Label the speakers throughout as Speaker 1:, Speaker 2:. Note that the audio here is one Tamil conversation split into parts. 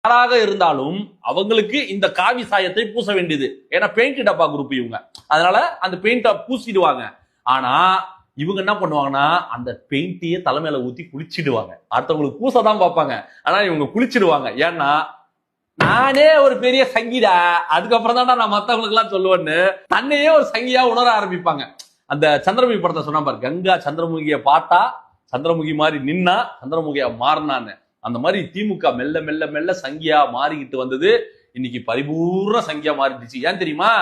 Speaker 1: யாராக இருந்தாலும் அவங்களுக்கு இந்த காவி சாயத்தை பூச வேண்டியது. ஏன்னா பெயிண்ட் டப்பா குரூப் இவங்க, அதனால அந்த பெயிண்ட பூசிடுவாங்க. ஆனா இவங்க என்ன பண்ணுவாங்கன்னா அந்த பெயிண்டையே தலைமையில ஊத்தி குளிச்சிடுவாங்க. அடுத்தவங்களுக்கு பூசதான் பார்ப்பாங்க, ஆனா இவங்க குளிச்சிடுவாங்க. ஏன்னா நானே ஒரு பெரிய சங்கிடா, அதுக்கப்புறம் தான் நான் மத்தவங்களுக்கு எல்லாம் சொல்லுவேன்னு தன்னையே ஒரு சங்கியா உணர ஆரம்பிப்பாங்க. அந்த சந்திரமுகி படத்தை சொன்னா பாரு, கங்கா சந்திரமுகிய பார்த்தா சந்திரமுகி மாதிரி நின்னா சந்திரமுகியா மாறினான்னு. அந்த மாதிரி திமுக மெல்ல மெல்ல மெல்ல சங்கியா மாறிக்கிட்டு வந்தது. இன்னைக்கு பரிபூர்ண சங்கியா மாறிடுச்சு. ஏன் தெரியுமா?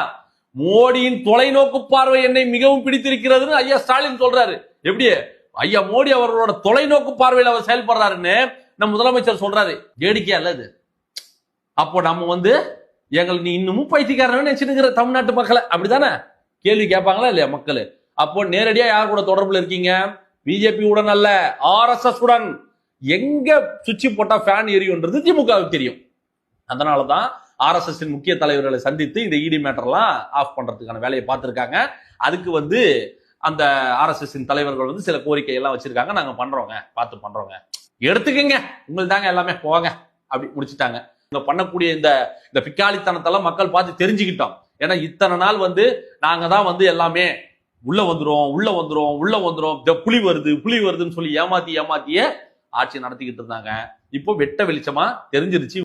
Speaker 1: மோடியின் தொலைநோக்கு பார்வை என்னை மிகவும் பிடித்திருக்கிறதுன்னு ஐயா ஸ்டாலின் சொல்றாரு. எப்படி ஐயா மோடி அவர்களோட தொலைநோக்கு பார்வையில் அவர் செயல்படுறாருன்னு நம்ம முதலமைச்சர் சொல்றாரு. வேடிக்கையா இல்ல இது? அப்போ நம்ம எங்களை நீ இன்னமும் பைத்தியக்காரன் நினைச்சுக்கிற தமிழ்நாட்டு மக்களை அப்படித்தானே கேள்வி கேட்பாங்களா இல்லையா மக்கள்? அப்போ நேரடியா யார் கூட தொடர்புல இருக்கீங்க? பிஜேபி உடன் அல்ல, RSS உடன். எங்க சுவிட்ச் போட்டா ஃபேன் எரியும்ன்றது திமுகவுக்கு தெரியும். அதனாலதான் RSS முக்கிய தலைவர்களை சந்தித்து இந்த இடி மேட்டர்லாம் ஆஃப் பண்றதுக்கான வேலையை பார்த்திருக்காங்க. அதுக்கு அந்த RSS தலைவர்கள் சில கோரிக்கை எல்லாம் வச்சிருக்காங்க. நாங்க பண்றோங்க, பார்த்து பண்றோங்க, எடுத்துக்கங்க, உங்களுக்கு தாங்க எல்லாமே, போங்க அப்படி முடிச்சுட்டாங்க. இவங்க பண்ணக்கூடிய இந்த பிக்காளித்தனத்தெல்லாம் மக்கள் பார்த்து தெரிஞ்சுக்கிட்டோம். ஏன்னா இத்தனை நாள் நாங்க தான் எல்லாமே உள்ள வந்துரும் புலி வருதுன்னு சொல்லி ஏமாத்தியே ஆட்சி நடத்திக்கிட்டு இருந்தாங்க. இப்போ வெட்ட வெளிச்சமா தெரிஞ்சிருச்சு